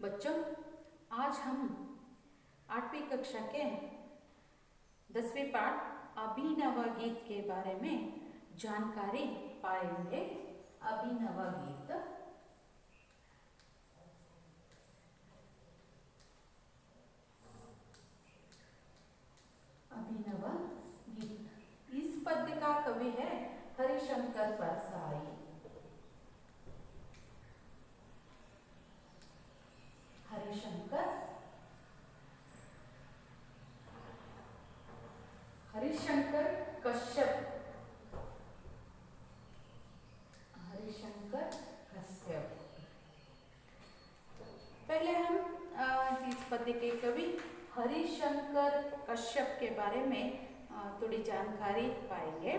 बच्चों, आज हम 8वीं कक्षा के 10वें पाठ अभिनव गीत के बारे में जानकारी पाएंगे। अभिनव गीत अभिनव गीत इस पद्य का कवि है हरिशंकर परसाई। हरिशंकर कश्यप। पहले हम इस पद्य के कवि हरिशंकर कश्यप के बारे में थोड़ी जानकारी पाएंगे।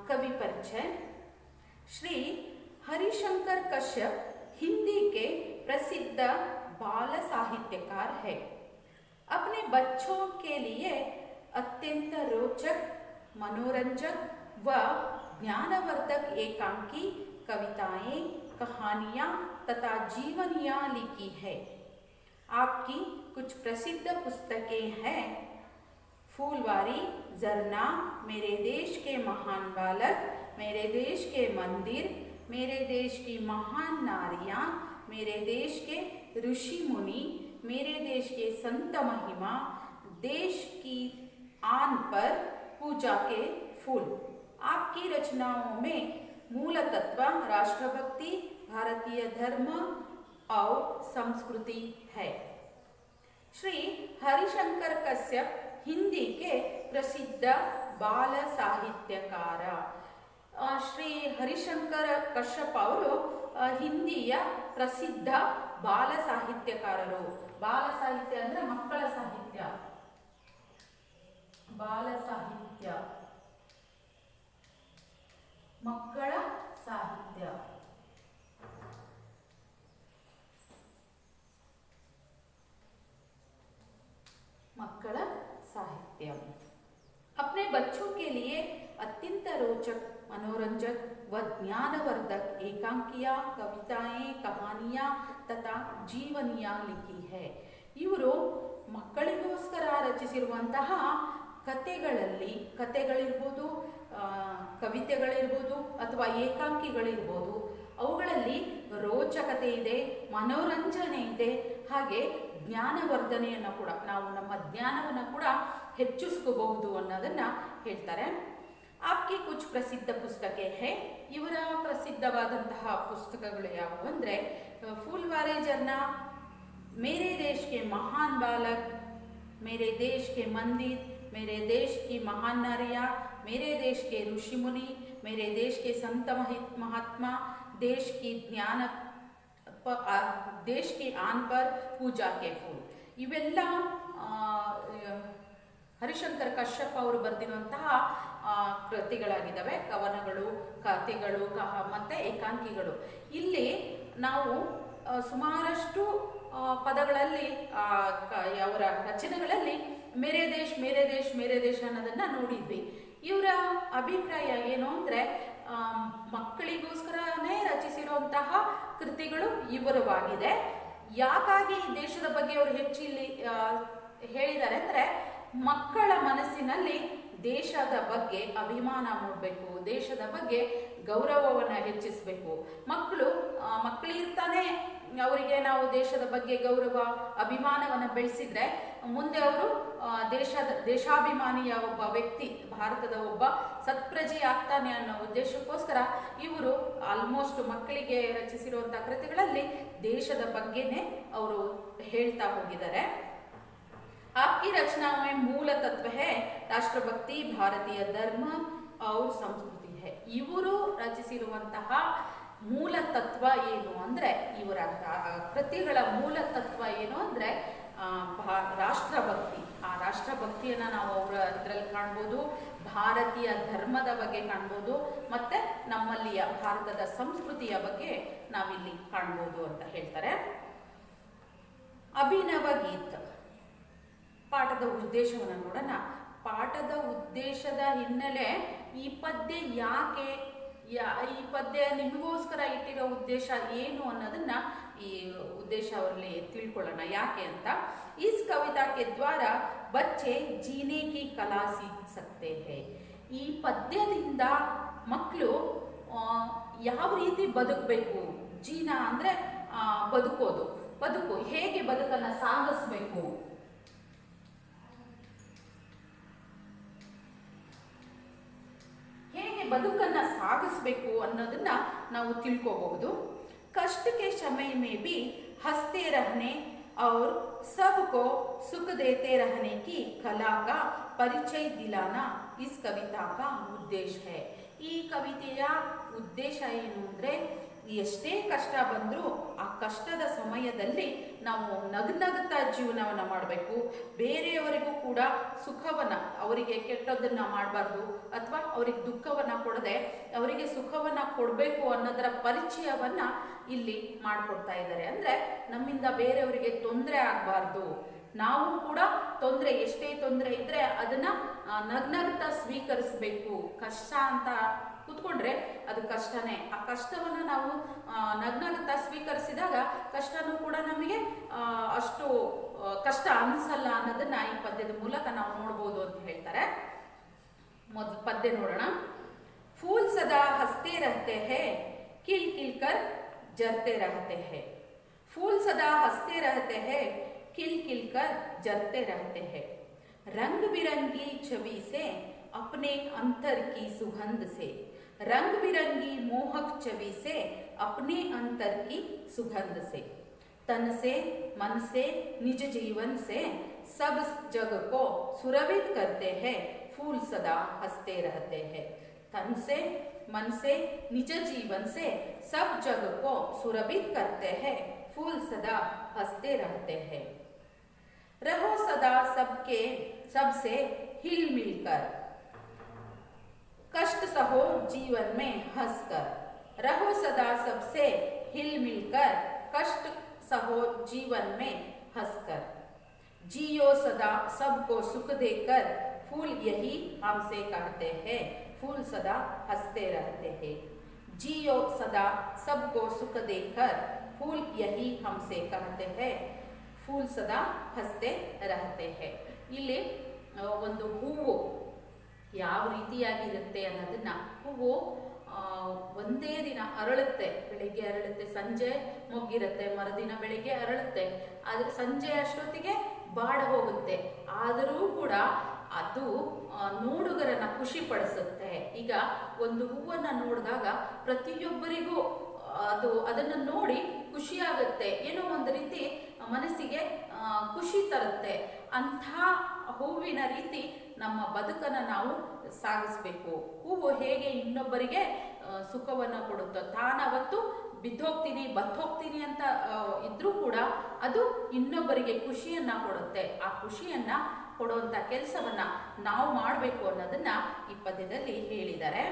कवि परिचय। श्री हरिशंकर कश्यप हिंदी के प्रसिद्ध बाल साहित्यकार है। अपने बच्चों के लिए अत्यंत रोचक, मनोरंजक व ज्ञानवर्धक एकांकी कविताएं, कहानियां तथा जीवनियां लिखी है। आपकी कुछ प्रसिद्ध पुस्तकें हैं: फूलवारी, झरना, मेरे देश के महान बालक, मेरे देश के मंदिर, मेरे देश की महान नारियां, मेरे देश के ऋषि मुनि, मेरे देश के संत महिमा, देश की आन पर पूजा के फूल। आपकी रचनाओं में मूल तत्व राष्ट्रभक्ति, भारतीय धर्म और संस्कृति है। श्री हरिशंकर कश्यप हिंदी के प्रसिद्ध बाल साहित्यकार। ಶ್ರೀ ಹರಿಶಂಕರ ಕಶ್ಯಪ್ ಅವರು ಹಿಂದಿಯ ಪ್ರಸಿದ್ಧ ಬಾಲ ಸಾಹಿತ್ಯಕಾರರು. ಬಾಲ ಸಾಹಿತ್ಯ ಅಂದ್ರೆ ಮಕ್ಕಳ ಸಾಹಿತ್ಯ. ಬಾಲ ಸಾಹಿತ್ಯ, ಮಕ್ಕಳ ಸಾಹಿತ್ಯ. मक्कड़ साहित्य। अपने बच्चों के लिए अत्यंत रोचक, मनोरंजक व ज्ञानवर्धक एकांकियां, कविताएं, कहानियां तथा जीवनियां लिखी है। इವರು ಮಕ್ಕಳಿಗೋಸ್ಕರ ರಚಿಸಿರುವಂತಹ ಕಥೆಗಳಿರ್ಬೋದು, ಕವಿತೆಗಳಿರ್ಬೋದು ಅಥವಾ ಏಕಾಂಕಿಗಳಿರ್ಬೋದು, ಅವುಗಳಲ್ಲಿ ರೋಚಕತೆ ಇದೆ, ಮನೋರಂಜನೆ ಇದೆ, ಹಾಗೆ ಜ್ಞಾನವರ್ಧನೆಯನ್ನು ಕೂಡ, ನಾವು ನಮ್ಮ ಜ್ಞಾನವನ್ನು ಕೂಡ ಹೆಚ್ಚಿಸ್ಕೋಬಹುದು ಅನ್ನೋದನ್ನು ಹೇಳ್ತಾರೆ. आपकी कुछ प्रसिद्ध पुस्तकें हैं. ಇವರ ಪ್ರಸಿದ್ಧವಾದಂತಹ ಪುಸ್ತಕಗಳು ಯಾವುವು ಅಂದರೆ फूलवारी, झरना, मेरे देश के महान बालक, मेरे देश के मंदिर, मेरे देश की महान नारियां, मेरे देश के ऋषि मुनि, मेरे देश के संत महात्मा, देश की देश की आन पर पूजा के फूल. ಇವೆಲ್ಲ ಹರಿಶಂಕರ್ ಕಶ್ಯಪ್ ಅವರು ಬರೆದಿರುವಂತಹ ಕೃತಿಗಳಾಗಿದ್ದಾವೆ. ಕವನಗಳು, ಕಥೆಗಳು ಮತ್ತು ಏಕಾಂಕಿಗಳು. ಇಲ್ಲಿ ನಾವು ಸುಮಾರಷ್ಟು ಪದಗಳಲ್ಲಿ ಅವರ ರಚನೆಗಳಲ್ಲಿ ಮೇರೆ ದೇಶ್ ಮೇರೆ ದೇಶ್ ಮೇರೆ ದೇಶ್ ಅನ್ನೋದನ್ನು ನೋಡಿದ್ವಿ. ಇವರ ಅಭಿಪ್ರಾಯ ಏನು ಅಂದರೆ ಮಕ್ಕಳಿಗೋಸ್ಕರನೇ ರಚಿಸಿರುವಂತಹ ಕೃತಿಗಳು ಇವರವಾಗಿದೆ. ಯಾಕಾಗಿ ಈ ದೇಶದ ಬಗ್ಗೆ ಅವರು ಹೆಚ್ಚು ಇಲ್ಲಿ ಹೇಳಿದ್ದಾರೆ ಅಂದರೆ ಮಕ್ಕಳ ಮನಸ್ಸಿನಲ್ಲಿ ದೇಶದ ಬಗ್ಗೆ ಅಭಿಮಾನ ಮೂಡಬೇಕು, ದೇಶದ ಬಗ್ಗೆ ಗೌರವವನ್ನು ಹೆಚ್ಚಿಸಬೇಕು. ಮಕ್ಕಳಿರ್ತಾನೆ ಅವರಿಗೆ ನಾವು ದೇಶದ ಬಗ್ಗೆ ಗೌರವ, ಅಭಿಮಾನವನ್ನು ಬೆಳೆಸಿದ್ರೆ ಮುಂದೆ ಅವರು ದೇಶಾಭಿಮಾನಿಯ ಒಬ್ಬ ವ್ಯಕ್ತಿ, ಭಾರತದ ಒಬ್ಬ ಸತ್ಪ್ರಜೆ ಆಗ್ತಾನೆ ಅನ್ನೋ ಉದ್ದೇಶಕ್ಕೋಸ್ಕರ ಇವರು ಆಲ್ಮೋಸ್ಟ್ ಮಕ್ಕಳಿಗೆ ರಚಿಸಿರುವಂಥ ಕೃತಿಗಳಲ್ಲಿ ದೇಶದ ಬಗ್ಗೆನೇ ಅವರು ಹೇಳ್ತಾ ಹೋಗಿದ್ದಾರೆ. आपकी रचनाओं में मूल तत्व है राष्ट्रभक्ति, भारतीय धर्म और संस्कृति है. ಇವರು ರಚಿಸಿರುವಂತಹ ಮೂಲ ತತ್ವ ಏನು ಅಂದರೆ, ಇವರ ಕೃತಿಗಳ ಮೂಲ ತತ್ವ ಏನು ಅಂದರೆ ರಾಷ್ಟ್ರಭಕ್ತಿ. ಆ ರಾಷ್ಟ್ರಭಕ್ತಿಯನ್ನು ನಾವು ಇದರಲ್ಲಿ ಕಾಣ್ಬೋದು. ಭಾರತೀಯ ಧರ್ಮದ ಬಗ್ಗೆ ಕಾಣ್ಬೋದು, ಮತ್ತು ನಮ್ಮಲ್ಲಿಯ ಭಾರತದ ಸಂಸ್ಕೃತಿಯ ಬಗ್ಗೆ ನಾವಿಲ್ಲಿ ಕಾಣ್ಬೋದು ಅಂತ ಹೇಳ್ತಾರೆ. ಅಭಿನವ ಗೀತ್ ಪಾಠದ ಉದ್ದೇಶವನ್ನು ನೋಡೋಣ. ಪಾಠದ ಉದ್ದೇಶದ ಹಿನ್ನೆಲೆ, ಈ ಪದ್ಯ ಯಾಕೆ ಈ ಪದ್ಯ ನಿಮಗೋಸ್ಕರ ಇಟ್ಟಿರೋ ಉದ್ದೇಶ ಏನು ಅನ್ನೋದನ್ನ ಈ ಉದ್ದೇಶದಲ್ಲಿ ತಿಳ್ಕೊಳ್ಳೋಣ ಯಾಕೆ ಅಂತ. ಇಸ್ ಕವಿತಾ ಕೆ ದ್ವಾರ ಬಚ್ಚೆ ಜೀನೆ ಕಿ ಕಲಾ ಸೀಖ್ ಸಕ್ತೆ ಹೈ. ಈ ಪದ್ಯದಿಂದ ಮಕ್ಕಳು ಯಾವ ರೀತಿ ಬದುಕಬೇಕು, ಜೀನಾ ಅಂದರೆ ಬದುಕು ಹೇಗೆ ಬದುಕನ್ನು ಸಾಗಿಸ್ಬೇಕು, ಬದುಕನ್ನು ಸಾಗಿಸ್ಬೇಕು ಅನ್ನೋದನ್ನ ನಾವು ತಿಳ್ಕೋಬಹುದು. कष्ट के समय में भी हंसते रहने और सबको सुख देते रहने की कला का परिचय दिलाना इस कविता का उद्देश्य है. ಈ ಕವಿತೆಯ ಉದ್ದೇಶ ಏನು ಅಂದರೆ, ಎಷ್ಟೇ ಕಷ್ಟ ಬಂದರೂ ಆ ಕಷ್ಟದ ಸಮಯದಲ್ಲಿ ನಾವು ನಗ್ನಗ್ತಾ ಜೀವನವನ್ನು ಮಾಡಬೇಕು. ಬೇರೆಯವರಿಗೂ ಕೂಡ ಸುಖವನ್ನು, ಅವರಿಗೆ ಕೆಟ್ಟದ್ದನ್ನು ಮಾಡಬಾರ್ದು ಅಥವಾ ಅವರಿಗೆ ದುಃಖವನ್ನು ಕೊಡದೆ ಅವರಿಗೆ ಸುಖವನ್ನು ಕೊಡಬೇಕು ಅನ್ನೋದರ ಪರಿಚಯವನ್ನು ಇಲ್ಲಿ ಮಾಡಿಕೊಡ್ತಾ ಇದ್ದಾರೆ. ಅಂದರೆ ನಮ್ಮಿಂದ ಬೇರೆಯವರಿಗೆ ತೊಂದರೆ ಆಗಬಾರ್ದು, ನಾವು ಕೂಡ ಎಷ್ಟೇ ತೊಂದರೆ ಇದ್ದರೆ ಅದನ್ನು ನಗ್ನಗ್ತಾ ಸ್ವೀಕರಿಸಬೇಕು. ಕಷ್ಟ ಅಂತ ಕೂತ್ಕೊಂಡ್ರೆ ಅದು ಕಷ್ಟನೇ. ಆ ಕಷ್ಟವನ್ನು ನಾವು ನಗ್ನಗ್ತಾ ಸ್ವೀಕರಿಸಿದಾಗ ಕಷ್ಟನೂ ಕೂಡ ನಮಗೆ ಅಷ್ಟು ಕಷ್ಟ ಅನಿಸಲ್ಲ ಅನ್ನೋದನ್ನ ಈ ಪದ್ಯದ ಮೂಲಕ ನಾವು ನೋಡ್ಬೋದು ಅಂತ ಹೇಳ್ತಾರೆ. ಮೊದಲು ಪದ್ಯ ನೋಡೋಣ. फूल सदा हंसते रहते हैं, खिल खिल कर जरते रहते हैं. फूल सदा हंसते रहते हैं, खिल खिल कर जरते रहते हैं. रंग बिरंगी छवि से अपने अंतर की सुगंध से, रंग बिरंगी मोहक छवि से अपने अंतर की सुगंध से, तन से मन से निज जीवन से सब जग को सुरभित करते हैं. फूल सदा हंसते रहते हैं. तन से मन से निज जीवन से सब जग को सुरभित करते हैं. फूल सदा हंसते रहते हैं. रहो सदा सबसे हिल मिलकर, कष्ट सहो जीवन में हंसकर. रहो सदा सबसे हिल मिलकर, कष्ट सहो जीवन में हंसकर. जियो सदा सबको सुख देकर, फूल यही हमसे कहते हैं. फूल सदा हंसते रहते हैं. जियो सदा सबको सुख देकर, फूल यही हमसे कहते हैं. फूल सदा हंसते रहते हैं. ಇಲ್ಲಿ ಒಂದು ಹೂವು ಯಾವ ರೀತಿಯಾಗಿರುತ್ತೆ ಅನ್ನೋದನ್ನ, ಹೂವು ಒಂದೇ ದಿನ ಅರಳುತ್ತೆ, ಬೆಳಿಗ್ಗೆ ಅರಳುತ್ತೆ, ಸಂಜೆ ಮೊಗ್ಗಿರುತ್ತೆ, ಮರುದಿನ ಬೆಳಿಗ್ಗೆ ಅರಳುತ್ತೆ, ಆದರೆ ಸಂಜೆ ಅಷ್ಟೊತ್ತಿಗೆ ಬಾಡ ಹೋಗುತ್ತೆ. ಆದರೂ ಕೂಡ ಅದು ನೋಡುಗರನ್ನ ಖುಷಿ ಪಡಿಸುತ್ತೆ. ಈಗ ಒಂದು ಹೂವನ್ನು ನೋಡಿದಾಗ ಪ್ರತಿಯೊಬ್ಬರಿಗೂ ಅದನ್ನು ನೋಡಿ ಖುಷಿಯಾಗುತ್ತೆ, ಏನೋ ಒಂದು ರೀತಿ ಮನಸ್ಸಿಗೆ ಖುಷಿ ತರುತ್ತೆ. ಅಂಥ ಹೂವಿನ ರೀತಿ ನಮ್ಮ ಬದುಕನ್ನು ನಾವು ಸಾಗಿಸ್ಬೇಕು. ಹೂವು ಹೇಗೆ ಇನ್ನೊಬ್ಬರಿಗೆ ಸುಖವನ್ನು ಕೊಡುತ್ತೋ, ತಾನವತ್ತು ಬಿದ್ದೋಗ್ತೀನಿ ಬತ್ತೋಗ್ತೀನಿ ಅಂತ ಇದ್ರೂ ಕೂಡ ಅದು ಇನ್ನೊಬ್ಬರಿಗೆ ಖುಷಿಯನ್ನು ಕೊಡುತ್ತೆ. ಆ ಖುಷಿಯನ್ನು ಕೊಡುವಂಥ ಕೆಲಸವನ್ನು ನಾವು ಮಾಡಬೇಕು ಅನ್ನೋದನ್ನ ಈ ಪದ್ಯದಲ್ಲಿ ಹೇಳಿದ್ದಾರೆ.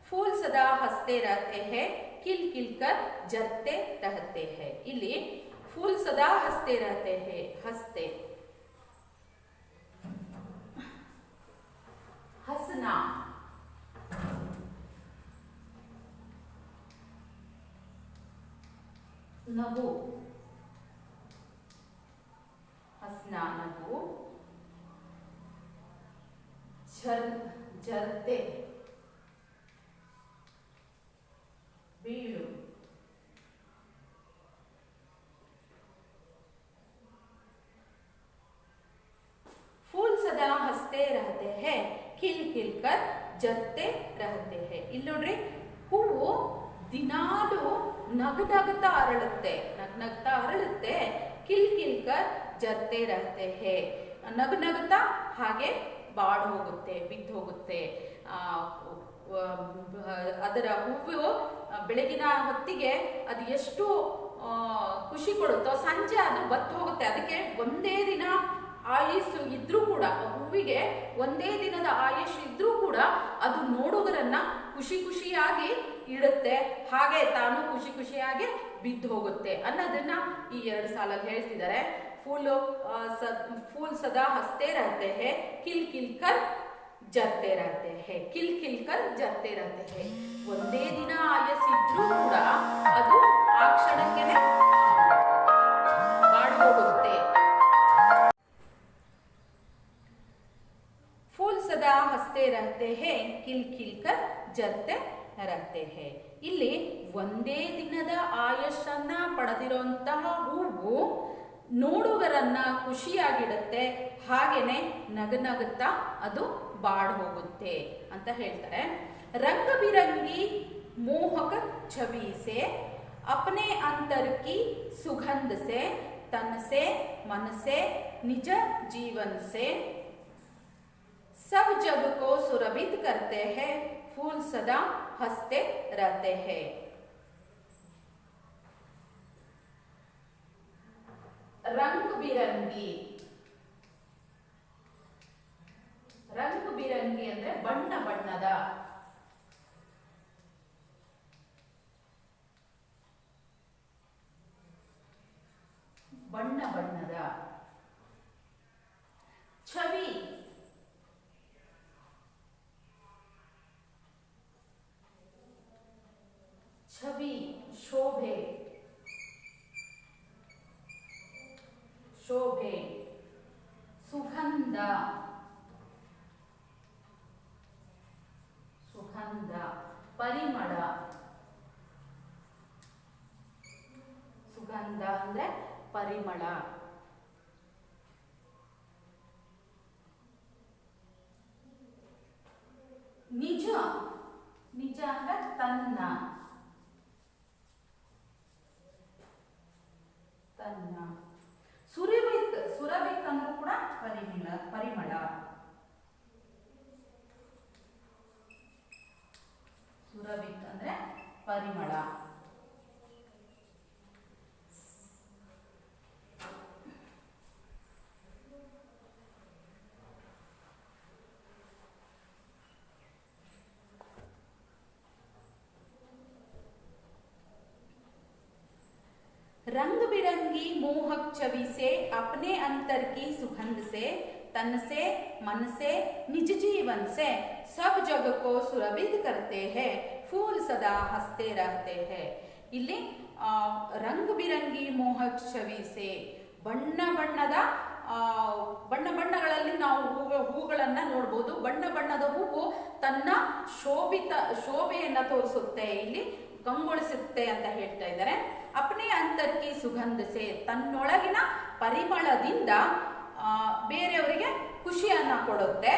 फूल सदा हंसते रहते हैं, खिल खिल कर जरते रहते हैं. ಇಲ್ಲಿ फूल सदा हंसते रहते हैं, हंसते, हंसना, नगु, हंसना नगु, जरते बीड़ू, फूल सदा हंसते रहते हैं, खिल खिल कर जरते रहते हैं. ಇಲ್ಲಿ ನೋಡ್ರಿ, ಹೂವು ದಿನಾಲು ನಗನಗ್ತಾ ಅರಳುತ್ತೆ, ಕಿಲ್ ಕಿಲ್ ಕರ್ ಜರ್ತೆ ರಹತೆ ಹೇ, ನಗನಗ್ತಾ ಹಾಗೆ ಬಾಡ್ ಹೋಗುತ್ತೆ, ಬಿದ್ದು ಹೋಗುತ್ತೆ. ಅದರ ಹೂವು ಬೆಳಗಿನ ಹೊತ್ತಿಗೆ ಅದು ಎಷ್ಟು ಖುಷಿ ಕೊಡುತ್ತೋ ಸಂಜೆ ಅದು ಬತ್ತು ಹೋಗುತ್ತೆ. ಅದಕ್ಕೆ ಒಂದೇ ದಿನ ಆಯುಸ್ಸು ಇದ್ರೂ ಕೂಡ, ಹೂವಿಗೆ ಒಂದೇ ದಿನದ ಆಯುಷ್ ಇದ್ರೂ ಕೂಡ ಅದು ನೋಡುಗರನ್ನ ಖುಷಿಯಾಗಿ ಇಡುತ್ತೆ, ಹಾಗೆ ತಾನು ಖುಷಿಯಾಗಿ ಬಿದ್ದು ಹೋಗುತ್ತೆ ಅನ್ನೋದನ್ನ ಈ 2 ಸಾಲಲ್ಲಿ ಹೇಳ್ತಿದ್ದಾರೆ. फूल सदा हंसते रहते हैं, खिल खिल कर जरते रहते हैं, खिल खिल कर जरते रहते हैं. ಒಂದೇ ದಿನ ಆಯಸ್ಸಿದ್ರೂ ಕೂಡ ಅದು ಆ ಕ್ಷಣಕ್ಕೆನೆ रहते हैं ಕಿಲ್ ಕಿಲ್ ಕರ್ ಜರ್ತೆ रहते हैं. ಇಲ್ಲಿ ಒಂದೇ ದಿನದ ಆಯುಷನ್ನ ಪಡೆದಿರುವಂತಹ ಹೂವು ನೋಡುಗರನ್ನ ಖುಷಿಯಾಗಿಡುತ್ತೆ, ಹಾಗೇನೆ ನಗನಗುತ್ತಾ ಅದು ಬಾಡ್ ಹೋಗುತ್ತೆ ಅಂತ ಹೇಳ್ತಾರೆ. रंग बिरंगी मोहक छवि से अपने अंतर की सुगंध से तन से मन से निज जीवन से सब जग को सुरभित करते हैं, फूल सदा हंसते रहते हैं. रंग बिरंगी, रंग बिरंगी ಅಂದ್ರೆ ಬಣ್ಣ ಬಣ್ಣದ, ಬಣ್ಣ ಬಣ್ಣದ. ಛವಿ, ಛವಿ ಶೋಭೆ, ಶೋಭೆ. ಸುಗಂಧ, ಸುಗಂಧ. ಪರಿಮಳ, ಸುಗಂಧ ಅಂದ್ರೆ ಪರಿಮಳ. ನಿಜ, ನಿಜ ಅಂದ್ರೆ ತನ್ನ, ತನ್ನ. ಸುರಭಿತ್, ಸುರಭಿತ್ ಅಂದ್ರೂ ಕೂಡ ಪರಿಮಳ, ಪರಿಮಳ. ಸುರಭಿತ್ ಅಂದ್ರೆ ಪರಿಮಳ. रंग बिरंगी मोहक छवि से अपने अंतर की सुगंध से तन से मन से निज जीवन से सब जग को सुरभित करते हैं, फूल सदा हंसते रहते हैं. ಇಲ್ಲಿ ರಂಗ್ ಬಿರಂಗಿ ಮೋಹಕ್ ಛವಿ ಸೆ, ಬಣ್ಣ ಬಣ್ಣದ ಬಣ್ಣ ಬಣ್ಣಗಳಲ್ಲಿ ನಾವು ಹೂಗಳನ್ನ ನೋಡ್ಬೋದು. ಬಣ್ಣ ಬಣ್ಣದ ಹೂವು ತನ್ನ ಶೋಭೆಯನ್ನ ತೋರಿಸುತ್ತೆ, ಇಲ್ಲಿ ಕಂಗೊಳಿಸುತ್ತೆ ಅಂತ ಹೇಳ್ತಾ ಇದ್ದಾರೆ. ಅಪ್ನೆ ಅಂತರ್ಕಿ ಸುಗಂಧಸೆ, ತನ್ನೊಳಗಿನ ಪರಿಮಳದಿಂದ ಬೇರೆಯವರಿಗೆ ಖುಷಿಯನ್ನ ಕೊಡುತ್ತೆ.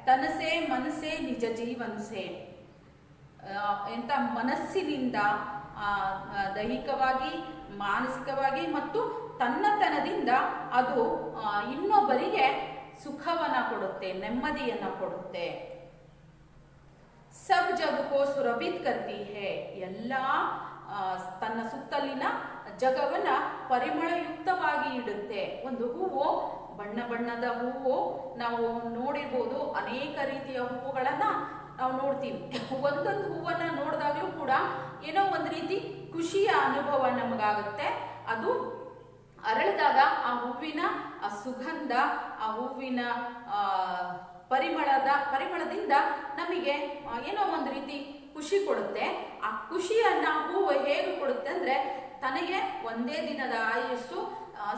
ತನಸೆ ಮನಸ್ಸೆ ನಿಜ ಜೀವನ್ಸೆ, ಎಂತ ಮನಸ್ಸಿನಿಂದ ದೈಹಿಕವಾಗಿ ಮಾನಸಿಕವಾಗಿ ಮತ್ತು ತನ್ನತನದಿಂದ ಅದು ಇನ್ನೊಬ್ಬರಿಗೆ ಸುಖವನ್ನ ಕೊಡುತ್ತೆ, ನೆಮ್ಮದಿಯನ್ನ ಕೊಡುತ್ತೆ. ಸಬ್ ಜಗಕ್ಕೋ ಸುರಭಿತ್ ಕರ್ತಿ ಹೇ, ಎಲ್ಲ ತನ್ನ ಸುತ್ತಲಿನ ಜಗವನ್ನ ಪರಿಮಳಯುಕ್ತವಾಗಿ ಇಡುತ್ತೆ. ಒಂದು ಹೂವು, ಬಣ್ಣ ಬಣ್ಣದ ಹೂವು ನಾವು ನೋಡಿರ್ಬೋದು, ಅನೇಕ ರೀತಿಯ ಹೂವುಗಳನ್ನ ನಾವು ನೋಡ್ತೀವಿ. ಒಂದೊಂದು ಹೂವನ್ನ ನೋಡಿದಾಗ್ಲೂ ಕೂಡ ಏನೋ ಒಂದು ರೀತಿ ಖುಷಿಯ ಅನುಭವ ನಮಗಾಗುತ್ತೆ. ಅದು ಅರಳಿದಾಗ ಆ ಹೂವಿನ ಆ ಸುಗಂಧ, ಆ ಹೂವಿನ ಪರಿಮಳದಿಂದ ನಮಗೆ ಏನೋ ಒಂದು ರೀತಿ ಖುಷಿ ಕೊಡುತ್ತೆ. ಆ ಖುಷಿಯನ್ನ ಹೂವು ಹೇಗೆ ಕೊಡುತ್ತೆ ಅಂದ್ರೆ, ತನಗೆ ಒಂದೇ ದಿನದ ಆಯುಸ್ಸು,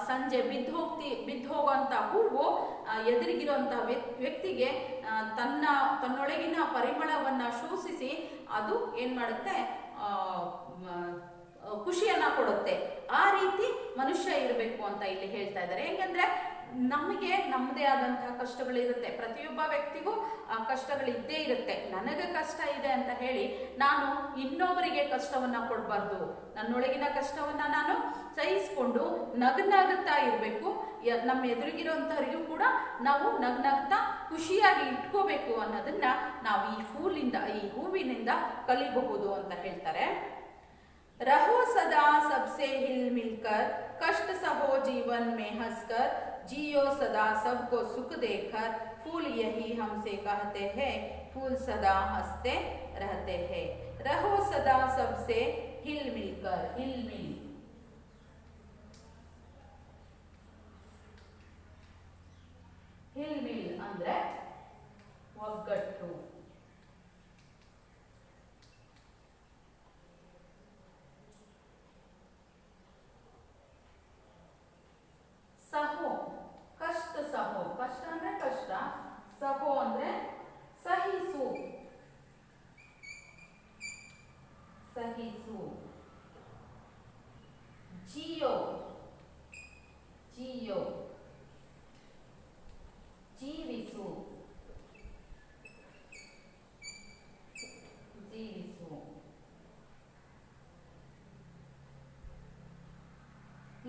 ಸಂಜೆ ಬಿದ್ದೋಗುವಂತ ಹೂವು ಎದುರಿಗಿರುವಂತಹ ವ್ಯಕ್ತಿಗೆ ತನ್ನೊಳಗಿನ ಪರಿಮಳವನ್ನ ಶೋಷಿಸಿ ಅದು ಏನ್ ಮಾಡುತ್ತೆ, ಖುಷಿಯನ್ನ ಕೊಡುತ್ತೆ. ಆ ರೀತಿ ಮನುಷ್ಯ ಇರಬೇಕು ಅಂತ ಇಲ್ಲಿ ಹೇಳ್ತಾ ಇದ್ದಾರೆ. ಹೆಂಗಂದ್ರೆ ನಮಗೆ ನಮ್ಮದೇ ಆದಂತಹ ಕಷ್ಟಗಳಿರುತ್ತೆ, ಪ್ರತಿಯೊಬ್ಬ ವ್ಯಕ್ತಿಗೂ ಆ ಕಷ್ಟಗಳಿದ್ದೇ ಇರುತ್ತೆ. ನನಗೆ ಕಷ್ಟ ಇದೆ ಅಂತ ಹೇಳಿ ನಾನು ಇನ್ನೊಬ್ಬರಿಗೆ ಕಷ್ಟವನ್ನ ಕೊಡಬಾರ್ದು. ನನ್ನೊಳಗಿನ ಕಷ್ಟವನ್ನ ನಾನು ಸಹಿಸಿಕೊಂಡು ನಗುತ್ತಾ ಇರಬೇಕು. ನಮ್ಮ ಎದುರಿಗಿರುವಂತವರಿಗೂ ಕೂಡ ನಾವು ನಗ್ನಗ್ತಾ ಖುಷಿಯಾಗಿ ಇಟ್ಕೋಬೇಕು ಅನ್ನೋದನ್ನ ನಾವು ಈ ಹೂವಿನಿಂದ ಕಲಿಬಹುದು ಅಂತ ಹೇಳ್ತಾರೆ. रहो सदा सबसे हिल मिलकर, कष्ट सहो जीवन में हंसकर, जियो सदा सबको सुख देकर, फूल यही हमसे कहते हैं, फूल सदा हंसते रहते हैं. रहो सदा सबसे हिल मिलकर, हिल मिल, हिल मिल ಅಂದ್ರೆ ಒಗ್ಗಟ್ಟು. ಸಹೋ, ಕಷ್ಟ ಸಹೋ, ಕಷ್ಟ ಅಂದ್ರೆ ಕಷ್ಟ, ಸಹೋ ಅಂದ್ರೆ ಸಹಿಸು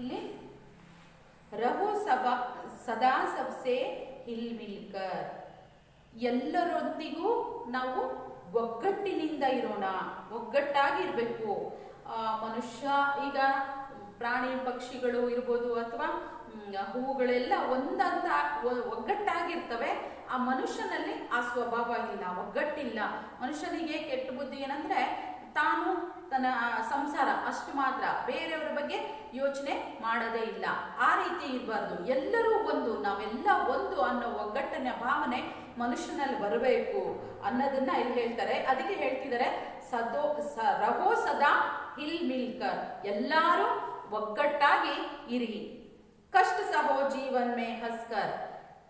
ಇಲ್ಲಿ ರಹೋ ಸಬಾ ಸದಾ ಸಬ್ಸೆ ಹಿಲ್ ಮಿಲ್ಕರ್, ಎಲ್ಲರೊಂದಿಗೂ ನಾವು ಒಗ್ಗಟ್ಟಿನಿಂದ ಇರೋಣ, ಒಗ್ಗಟ್ಟಾಗಿರ್ಬೇಕು. ಮನುಷ್ಯ ಈಗ ಪ್ರಾಣಿ ಪಕ್ಷಿಗಳು ಇರ್ಬೋದು ಅಥವಾ ಹೂಗಳೆಲ್ಲ ಒಂದಂತ ಒಗ್ಗಟ್ಟಾಗಿರ್ತವೆ. ಆ ಮನುಷ್ಯನಲ್ಲಿ ಆ ಸ್ವಭಾವ ಇಲ್ಲ, ಒಗ್ಗಟ್ಟಿಲ್ಲ. ಮನುಷ್ಯನಿಗೆ ಕೆಟ್ಟ ಬುದ್ಧಿ ಏನಂದ್ರೆ ತಾನು ತನ್ನ ಸಂಸಾರ ಅಷ್ಟು ಮಾತ್ರ, ಬೇರೆಯವರ ಬಗ್ಗೆ ಯೋಚನೆ ಮಾಡೋದೇ ಇಲ್ಲ. ಆ ರೀತಿ ಇರಬಾರ್ದು. ಎಲ್ಲರೂ ಒಂದು, ನಾವೆಲ್ಲ ಒಂದು ಅನ್ನೋ ಒಗ್ಗಟ್ಟಿನ ಭಾವನೆ ಮನುಷ್ಯನಲ್ಲಿ ಬರಬೇಕು ಅನ್ನೋದನ್ನ ಇಲ್ಲಿ ಹೇಳ್ತಾರೆ. ಅದಕ್ಕೆ ಹೇಳ್ತಿದ್ದಾರೆ ರಹೋ ಸದಾ ಹಿಲ್ ಮಿಲ್ಕರ್, ಎಲ್ಲರೂ ಒಗ್ಗಟ್ಟಾಗಿ ಇರಿ. ಕಷ್ಟ ಸಹೋ ಜೀವನ್ ಮೇ ಹಸ್ಕರ್,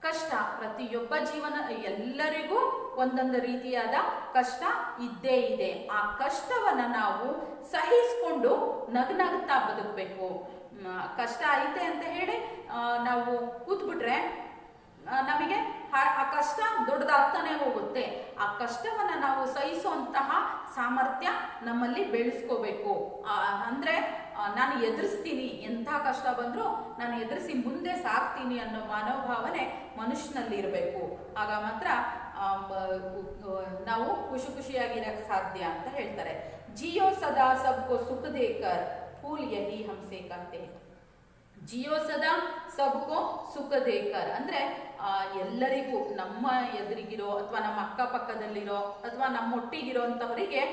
ಕಷ್ಟ ಪ್ರತಿಯೊಬ್ಬ ಜೀವನ, ಎಲ್ಲರಿಗೂ ಒಂದೊಂದು ರೀತಿಯಾದ ಕಷ್ಟ ಇದ್ದೇ ಇದೆ. ಆ ಕಷ್ಟವನ್ನ ನಾವು ಸಹಿಸಿಕೊಂಡು ನಗ್ನಗ್ತಾ ಬದುಕಬೇಕು. ಕಷ್ಟ ಐತೆ ಅಂತ ಹೇಳಿ ನಾವು ಕೂತ್ಬಿಟ್ರೆ ನಮಗೆ ಆ ಕಷ್ಟ ದೊಡ್ಡದಾಗ್ತಾನೆ ಹೋಗುತ್ತೆ. ಆ ಕಷ್ಟವನ್ನ ನಾವು ಸಹಿಸುವಂತಹ ಸಾಮರ್ಥ್ಯ ನಮ್ಮಲ್ಲಿ ಬೆಳೆಸ್ಕೋಬೇಕು. ಅಂದ್ರೆ ನಾನು ಎದುರಿಸ್ತೀನಿ, ಎಂಥ ಕಷ್ಟ ಬಂದರೂ ನಾನು ಎದುರಿಸಿ ಮುಂದೆ ಸಾಕ್ತೀನಿ ಅನ್ನೋ ಮನೋಭಾವನೆ ಮನುಷ್ಯನಲ್ಲಿ ಇರಬೇಕು. ಆಗ ಮಾತ್ರ ನಾವು ಖುಷಿಯಾಗಿರಕ್ಕೆ ಸಾಧ್ಯ ಅಂತ ಹೇಳ್ತಾರೆ. ಜಿಯೋ ಸದಾ ಸಬ್ಕೋ ಸುಖ ದೇಕರ್ ಫೂಲ್ ಯಹಿ ಹಮ್ಸೆ ಕಹತೆ, ಜಿಯೋ ಸದಾ ಸಬ್ಕೋ ಸುಖ ದೇಕರ್ ಅಂದ್ರೆ ಎಲ್ಲರಿಗೂ, ನಮ್ಮ ಎದುರಿಗಿರೋ ಅಥವಾ ನಮ್ಮ ಅಕ್ಕಪಕ್ಕದಲ್ಲಿರೋ ಅಥವಾ ನಮ್ಮೊಟ್ಟಿಗಿರೋ ಅಂಥವರಿಗೆ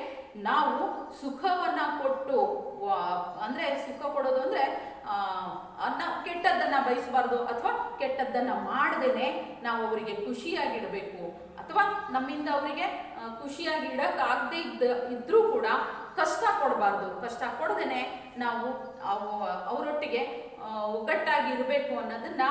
ನಾವು ಸುಖವನ್ನ ಕೊಟ್ಟು, ಅಂದ್ರೆ ಸುಖ ಕೊಡೋದು ಅಂದ್ರೆ ಕೆಟ್ಟದ್ದನ್ನ ಬಯಸಬಾರ್ದು ಅಥವಾ ಕೆಟ್ಟದ್ದನ್ನ ಮಾಡದೇನೆ ನಾವು ಅವರಿಗೆ ಖುಷಿಯಾಗಿಡಬೇಕು. ಅಥವಾ ನಮ್ಮಿಂದ ಅವರಿಗೆ ಖುಷಿಯಾಗಿ ಇಡಕ್ ಆಗದೆ ಇದ್ರೂ ಕೂಡ ಕಷ್ಟ ಕೊಡಬಾರ್ದು. ಕಷ್ಟ ಕೊಡದೇನೆ ನಾವು ಅವರೊಟ್ಟಿಗೆ ಒಗ್ಗಟ್ಟಾಗಿ ಇರಬೇಕು ಅನ್ನೋದನ್ನ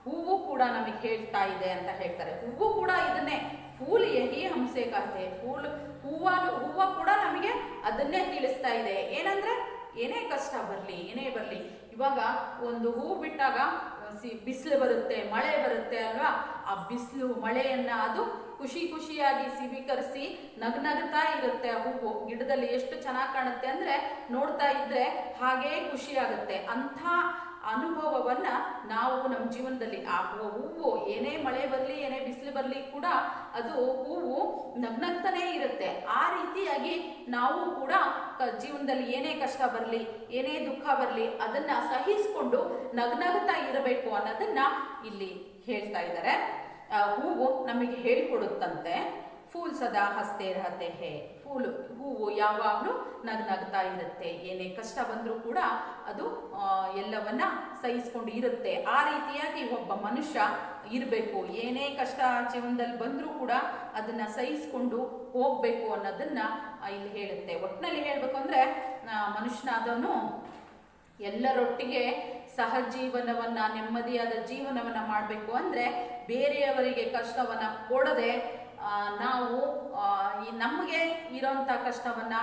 ಹೂವು ಕೂಡ ನಮಗೆ ಹೇಳ್ತಾ ಇದೆ ಅಂತ ಹೇಳ್ತಾರೆ. ಹೂವು ಕೂಡ ಇದನ್ನೇ, ಫೂಲ್ ಯಹಿ ಹಂಸೆ ಕಹತೆ, ಹೂವ ಕೂಡ ನಮಗೆ ಅದನ್ನೇ ತಿಳಿಸ್ತಾ ಇದೆ. ಏನಂದ್ರೆ ಏನೇ ಕಷ್ಟ ಬರಲಿ, ಏನೇ ಬರಲಿ, ಇವಾಗ ಒಂದು ಹೂ ಬಿಟ್ಟಾಗ ಬಿಸಿಲು ಬರುತ್ತೆ, ಮಳೆ ಬರುತ್ತೆ ಅಲ್ವಾ? ಆ ಬಿಸಿಲು ಮಳೆಯನ್ನ ಅದು ಖುಷಿಯಾಗಿ ಸ್ವೀಕರಿಸಿ ನಗ್ನಗ್ತಾ ಇರುತ್ತೆ. ಆ ಹೂವು ಗಿಡದಲ್ಲಿ ಎಷ್ಟು ಚೆನ್ನಾಗಿ ಕಾಣುತ್ತೆ ಅಂದ್ರೆ ನೋಡ್ತಾ ಇದ್ರೆ ಹಾಗೇ ಖುಷಿ ಆಗುತ್ತೆ. ಅಂಥ ಅನುಭವವನ್ನ ನಾವು ನಮ್ಮ ಜೀವನದಲ್ಲಿ, ಆ ಹೂವು ಏನೇ ಮಳೆ ಬರಲಿ, ಏನೇ ಬಿಸಿಲು ಬರಲಿ ಕೂಡ ಅದು ಹೂವು ನಗ್ನಗ್ತಾನೇ ಇರುತ್ತೆ. ಆ ರೀತಿಯಾಗಿ ನಾವು ಕೂಡ ಜೀವನದಲ್ಲಿ ಏನೇ ಕಷ್ಟ ಬರಲಿ, ಏನೇ ದುಃಖ ಬರಲಿ, ಅದನ್ನ ಸಹಿಸಿಕೊಂಡು ನಗ್ನಗ್ತಾ ಇರಬೇಕು ಅನ್ನೋದನ್ನ ಇಲ್ಲಿ ಹೇಳ್ತಾ ಇದ್ದಾರೆ. ಹೂವು ನಮಗೆ ಹೇಳ್ಕೊಡುತ್ತಂತೆ. ಫೂಲ್ ಸದಾ ಹಸ್ತೆ ರಹತೆ ಹೇ, ಹೂವು ಯಾವಾಗಲೂ ನಗ್ನಗ್ತಾ ಇರುತ್ತೆ. ಏನೇ ಕಷ್ಟ ಬಂದರೂ ಕೂಡ ಅದು ಎಲ್ಲವನ್ನ ಸಹಿಸ್ಕೊಂಡು ಇರುತ್ತೆ. ಆ ರೀತಿಯಾಗಿ ಒಬ್ಬ ಮನುಷ್ಯ ಇರಬೇಕು. ಏನೇ ಕಷ್ಟ ಜೀವನದಲ್ಲಿ ಬಂದರೂ ಕೂಡ ಅದನ್ನ ಸಹಿಸ್ಕೊಂಡು ಹೋಗ್ಬೇಕು ಅನ್ನೋದನ್ನ ಇಲ್ಲಿ ಹೇಳುತ್ತೆ. ಒಟ್ಟಿನಲ್ಲಿ ಹೇಳ್ಬೇಕು ಅಂದ್ರೆ ಮನುಷ್ಯನಾದವನು ಎಲ್ಲರೊಟ್ಟಿಗೆ ಸಹಜೀವನವನ್ನ, ನೆಮ್ಮದಿಯಾದ ಜೀವನವನ್ನ ಮಾಡಬೇಕು ಅಂದ್ರೆ ಬೇರೆಯವರಿಗೆ ಕಷ್ಟವನ್ನ ಕೊಡದೆ ನಾವು ನಮಗೆ ಇರೋಂಥ ಕಷ್ಟವನ್ನ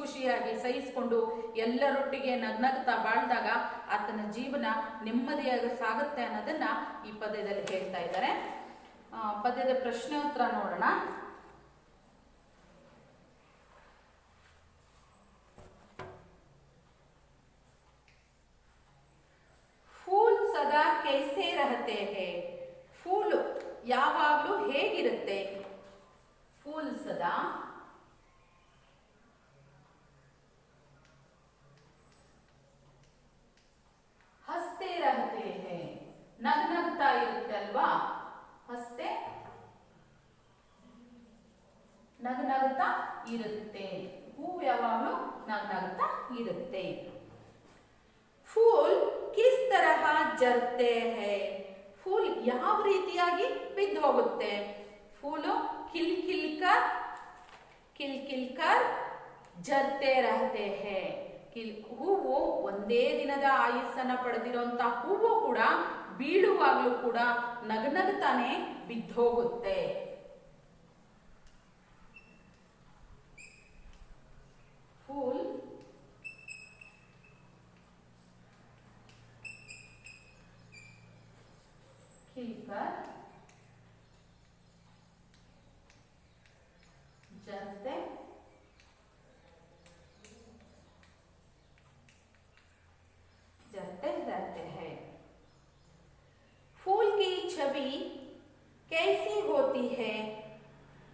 ಖುಷಿಯಾಗಿ ಸಹಿಸಿಕೊಂಡು ಎಲ್ಲರೊಟ್ಟಿಗೆ ನಗ್ನಗ್ತಾ ಬಾಳ್ದಾಗ ಆತನ ಜೀವನ ನೆಮ್ಮದಿಯಾಗಿ ಸಾಗುತ್ತೆ ಅನ್ನೋದನ್ನ ಈ ಪದ್ಯದಲ್ಲಿ ಹೇಳ್ತಾ ಇದ್ದಾರೆ. ಪದ್ಯದ ಪ್ರಶ್ನೆ ಉತ್ತರ ನೋಡೋಣ. ಫೂಲ್ ಸದಾ ಕೈಸೆ ರಹತೆ ಹೇ, ಫೂಲ್ ಯಾವಾಗಲೂ ಹೇಗಿರುತ್ತೆ? ಫೂಲ್ ಸದಾ ಹಸ್ತೆ ರಹತೆ ಹೇ, ನಗ್ನಗ್ತಾ ಇರುತ್ತೆ ಅಲ್ವಾ? ಹಸ್ತೆ ನಗ್ನಗ್ತಾ ಇರುತ್ತೆ. ಹೂವು ಯಾವಾಗಲೂ ನಗ್ನಗ್ತಾ ಇರುತ್ತೆ. ಫೂಲ್ ಕಿಸ್ ತರಹ ಜರ್ತೆ ಹೇ, ಫೂಲ್ ಯಾವ ರೀತಿಯಾಗಿ ಬಿದ್ದು ಹೋಗುತ್ತೆ? ಫೂಲು ಕಿಲ್ ಕಿಲ್ಕರ್ ಜರ್ತೆ ರಹತೆ ಹೇ, ಹೂವು ಒಂದೇ ದಿನದ ಆಯುಸ್ಸನ್ನ ಪಡೆದಿರುವಂತ ಹೂವು ಕೂಡ ಬೀಳುವಾಗ್ಲೂ ಕೂಡ ನಗ್ನಗ್ತಾನೆ ಬಿದ್ದೋಗುತ್ತೆ. ಫೂಲ್ खिलकर जलते जलते कैसी होती है,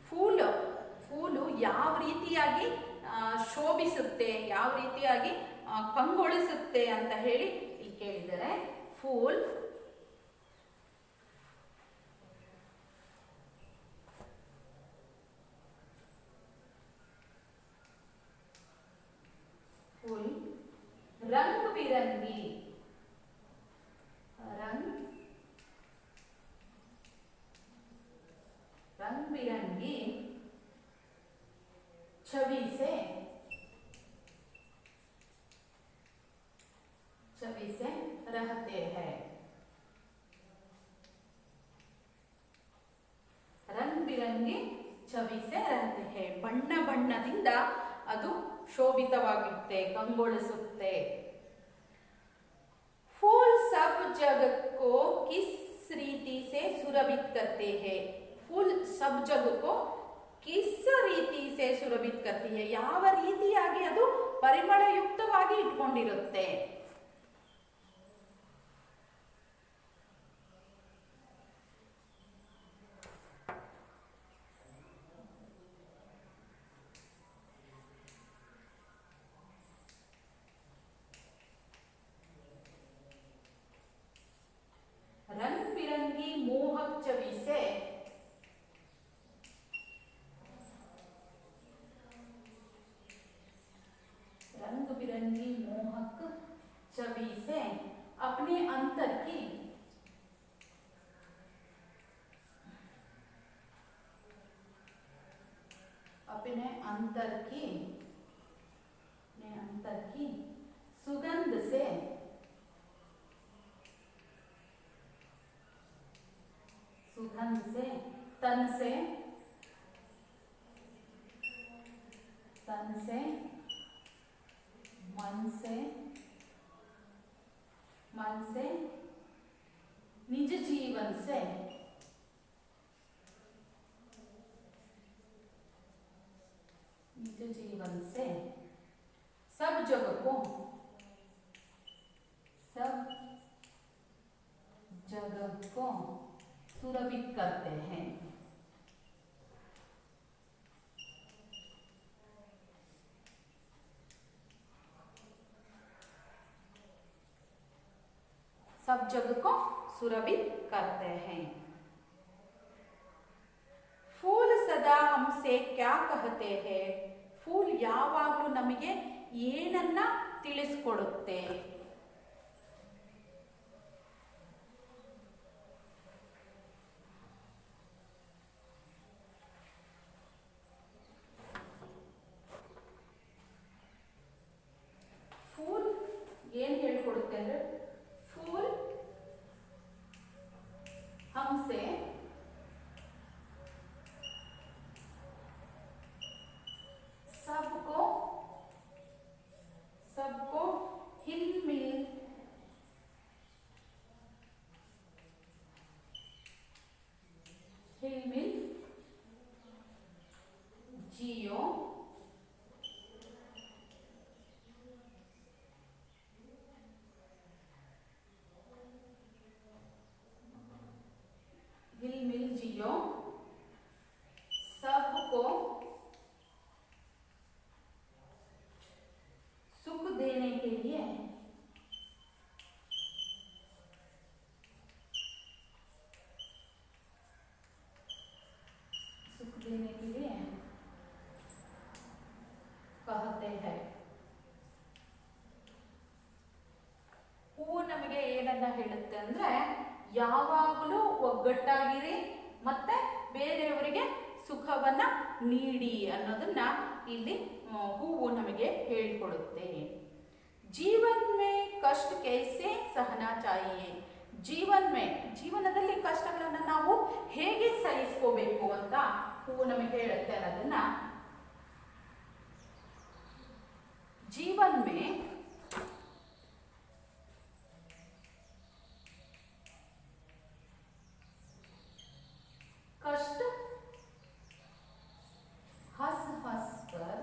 ಫೂಲು ಯಾವ ರೀತಿಯಾಗಿ ಶೋಭಿಸುತ್ತೆ, ಯಾವ ರೀತಿಯಾಗಿ ಕಂಗೊಳಿಸುತ್ತೆ ಅಂತ ಹೇಳಿ ಇಲ್ಲಿ ಕೇಳಿದರೆ, ಫೂಲ್ रंग बिरंगी, रंग बिरंगी छवि से रहते हैं। रंग बिरंगी छवि से रहते हैं, ಬಣ್ಣ ಬಣ್ಣದಿಂದ ಅದು ಶೋಭಿತವಾಗಿರುತ್ತೆ, ಕಂಗೊಳಿಸುತ್ತೆ। फूल सब जग को किस रीति से सुरभित करते हैं, फूल सब जग को किस ರೀತಿ से सुरभित करती है, ಯಾವ ರೀತಿಯಾಗಿ ಅದು ಪರಿಮಳಯುಕ್ತವಾಗಿ ಇಟ್ಕೊಂಡಿರುತ್ತೆ। रंग बिरंगी मोहक छवि से रंग बिरंगी मोहक छवि से अपने अंतर की सुगंध से तन से मन से निज जीवन से सब जग को सुरभित करते हैं। सब जग को सुरभित करते हैं। फूल सदा हमसे क्या कहते हैं, फूल ಯಾವಾಗಲೂ ನಮಗೆ ಏನನ್ನ ತಿಳಿಸಿಕೊಡುತ್ತೆ। ಫೂಲ್ ಏನು ಹೇಳಿಕೊಡುತ್ತೆ ಅಂದ್ರೆ, फूल हमसे सबको हिलमिल जियो सबको सुख देने के लिए कहते हैं। ಹೂವು ನಮಗೆ ಏನನ್ನ ಹೇಳುತ್ತೆ ಅಂದ್ರೆ, ಯಾವಾಗಲೂ ಒಗ್ಗಟ್ಟಾಗಿರಿ ಮತ್ತೆ ಬೇರೆಯವರಿಗೆ ಸುಖವನ್ನ ನೀಡಿ ಅನ್ನೋದನ್ನ ಇಲ್ಲಿ ಹೂವು ನಮಗೆ ಹೇಳಿಕೊಡುತ್ತೆ। ಜೀವನ್ ಮೇ ಕಷ್ಟ ಕೈಸೆ ಸಹನಾ ಚಾಹಿಯೆ, ಜೀವನದಲ್ಲಿ ಕಷ್ಟಗಳನ್ನು ನಾವು ಹೇಗೆ ಸಹಿಸ್ಕೋಬೇಕು ಅಂತ ಹೂವು ನಮಗೆ ಹೇಳುತ್ತೆ ಅನ್ನೋದನ್ನ, ಜೀವನ್ ಮೇ कष्ट हंस हंस कर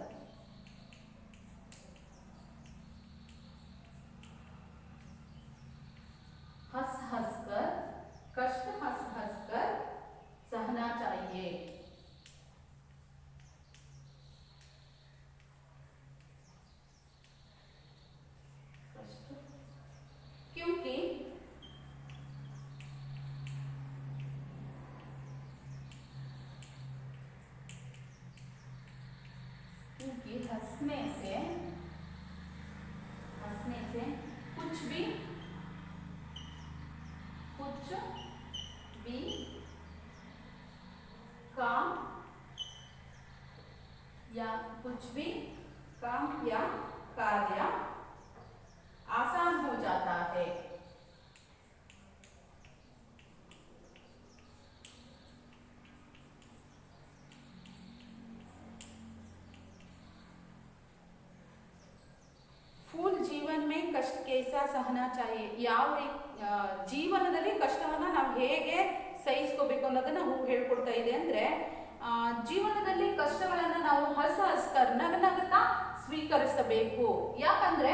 कष्ट हंस हंस कर हंसने से कुछ भी काम या कार्य आसान हो जाता है। फूल जीवन में कष्ट कैसा सहना चाहिए, ಯಾವ ಜೀವನದಲ್ಲಿ ಕಷ್ಟವನ್ನ ನಾವು ಹೇಗೆ ಸಹಿಸ್ಕೋಬೇಕು ಅನ್ನೋದನ್ನ ಹೂವು ಹೇಳ್ಕೊಡ್ತಾ ಇದೆ ಅಂದ್ರೆ, ಜೀವನದಲ್ಲಿ ಕಷ್ಟಗಳನ್ನ ನಾವು ನಗನಗುತ್ತಾ ಸ್ವೀಕರಿಸಬೇಕು। ಯಾಕಂದ್ರೆ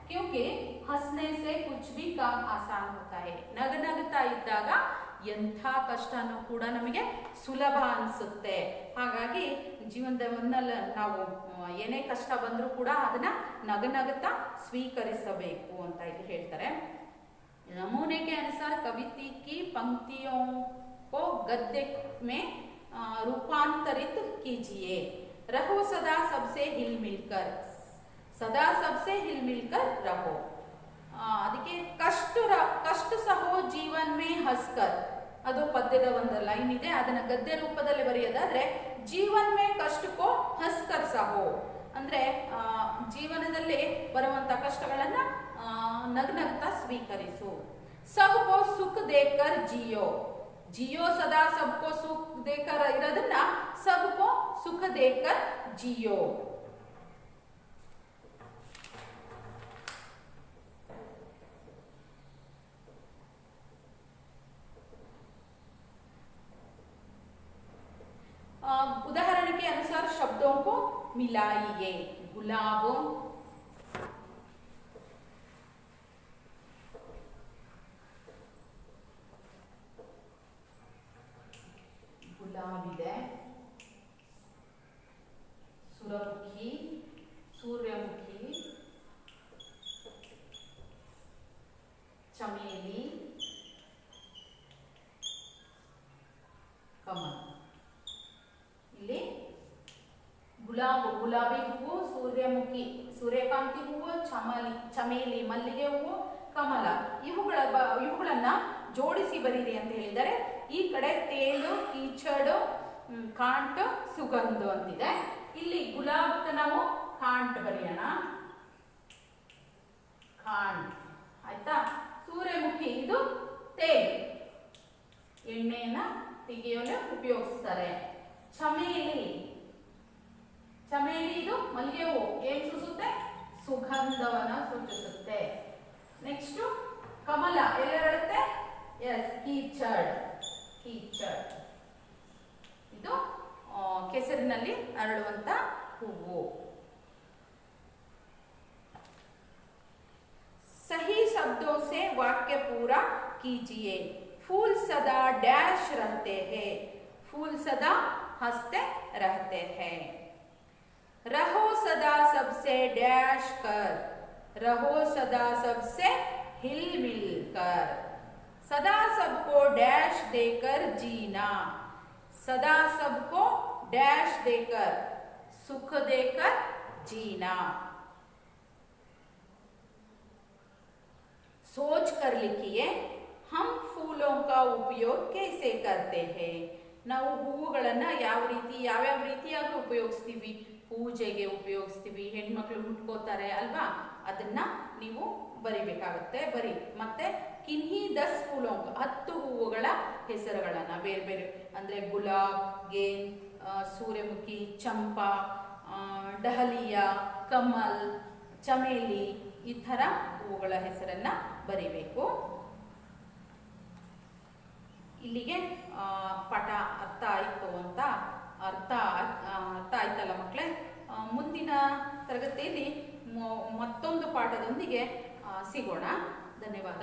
ಕ್ಯೂಂಕಿ ಹಸ್ನೆ ಸೆ ಕುಚ್ ಭಿ ಕಾಮ್ ಆಸಾನ್ ಹೋತಾ ಹೈ, ನಗನಗುತ್ತಾ ಇದ್ದಾಗ ಎಂಥ ಕಷ್ಟನೂ ಕೂಡ ನಮಗೆ ಸುಲಭ ಅನಿಸುತ್ತೆ। ಹಾಗಾಗಿ ಜೀವನದಲ್ಲಿ ನಾವು ಏನೇ ಕಷ್ಟ ಬಂದರೂ ಕೂಡ ಅದನ್ನ ನಗನಗುತ್ತಾ ಸ್ವೀಕರಿಸಬೇಕು ಅಂತ ಇಲ್ಲಿ ಹೇಳ್ತಾರೆ। नमूने के अनुसार कविता की पंक्तियों को गद्य में रूपांतरित कीजिए। रहो सदा सबसे हिल मिलकर रहो। ಅದಕ್ಕೆ ಕಷ್ಟ ಸಹೋ ಜೀವನ್ ಮೇ ಹಸ್ಕರ್, ಅದು ಪದ್ಯದ ಒಂದು ಲೈನ್ ಇದೆ, ಅದನ್ನ ಗದ್ಯ ರೂಪದಲ್ಲಿ ಬರೆಯೋದಾದ್ರೆ ಜೀವನ್ ಮೇ ಕಷ್ಟಕ್ಕೋ ಹಸ್ಕರ್ ಸಹೋ ಅಂದ್ರೆ ಜೀವನದಲ್ಲಿ ಬರುವಂತ ಕಷ್ಟಗಳನ್ನ ನಗ್ನಗ್ತಾ ಸ್ವೀಕರಿಸು। ಸಬ್ಕೋ ಸುಖ ದೇಕರ್ ಜಿಯೋ ಸದಾ ಸಬ್ಕೋ ಸುಖ ದೇಕರ್ ಇರೋದನ್ನ ಸಬ್ಕೋ ಸುಖ ದೇಕರ್ ಜಿಯೋ। उदाहरण के अनुसार शब्दों को मिलाइए। गुलाब, गुलाबिದೆ, सुरमुखी, सूर्यमुखी, चमेली, कमल। ಇಲ್ಲಿ ಗುಲಾಬಿ ಹೂವು, ಸೂರ್ಯಮುಖಿ, ಸೂರ್ಯಕಾಂತಿ ಹೂವು, ಚಮೇಲಿ, ಮಲ್ಲಿಗೆ ಹೂವು, ಕಮಲ ಇವುಗಳನ್ನ ಜೋಡಿಸಿ ಬರೀರಿ ಅಂತ ಹೇಳಿದ್ದಾರೆ। ಈ ಕಡೆ ತೇಲು, ಕೀಚಡು, ಕಾಂಟ್, ಸುಗಂಧ ಅಂತಿದೆ। ಇಲ್ಲಿ ಗುಲಾಬ್ ನಾವು ಕಾಂಟ್ ಬರೆಯೋಣ, ಕಾಂಟ್ ಆಯ್ತಾ। ಸೂರ್ಯಮುಖಿ ಇದು ತೇಲು, ಎಣ್ಣೆಯನ್ನ ತೆಗೆಯಲು ಉಪಯೋಗಿಸ್ತಾರೆ। ಚಮೇಲಿ ಇದು ಮಲ್ಲಿಗೆ ಹೂವು, ಏನ್ ಸೂಚಿಸುತ್ತೆ? ಸುಗಂಧವನ್ನ ಸೂಚಿಸುತ್ತೆ। ನೆಕ್ಸ್ಟ್ ಕಮಲ ಎಲ್ಲ ಹೇಳುತ್ತೆ? ಎಸ್, ಕೀಚಡ್ ಇದು ಕೆಸರಿನಲ್ಲಿ ಅರಳುವಂತ ಹೂವು। सही शब्दों से वाक्य पूरा कीजिए। फूल सदा डैश रहते हैं, फूल सदा हंसते रहते हैं। रहो सदा सबसे डैश कर, रहो सदा सबसे हिल मिल कर। सदा सबको डैश देकर जीना, सदा सबको डैश देकर, सुख देकर जीना। सोच कर लिखिए, हम फूलों का उपयोग कैसे करते हैं। ನಾವು ಹೂವುಗಳನ್ನ ಯಾವ್ಯಾವ ರೀತಿಯಾಗಿ ಉಪಯೋಗಿಸ್ತೀವಿ? ಪೂಜೆಗೆ ಉಪಯೋಗಿಸ್ತೀವಿ, ಹೆಣ್ಮಕ್ಳು ಮುಟ್ಕೋತಾರೆ ಅಲ್ವಾ, ಅದನ್ನ ನೀವು ಬರಿಬೇಕಾಗುತ್ತೆ। ಬರಿ ಮತ್ತೆ ಕಿನ್ಹಿ 10 ಫೂಲೋं 10 ಹೂವುಗಳ ಹೆಸರುಗಳನ್ನ ಬೇರೆ ಬೇರೆ ಅಂದ್ರೆ ಗುಲಾಬ್, ಗೇಂದ್, ಸೂರ್ಯಮುಖಿ, ಚಂಪಾ, ಡಹಲಿಯಾ, ಕಮಲ್, ಚಮೇಲಿ ಈ ಥರ ಹೂವುಗಳ ಹೆಸರನ್ನ ಬರಿಬೇಕು। ಇಲ್ಲಿಗೆ ಪಾಠ ಅರ್ಥ ಆಯಿತು ಅಂತ ಅರ್ಥ ಆಯ್ತಲ್ಲ ಮಕ್ಕಳೇ? ಮುಂದಿನ ತರಗತಿಯಲ್ಲಿ ಮತ್ತೊಂದು ಪಾಠದೊಂದಿಗೆ ಸಿಗೋಣ। ಧನ್ಯವಾದ।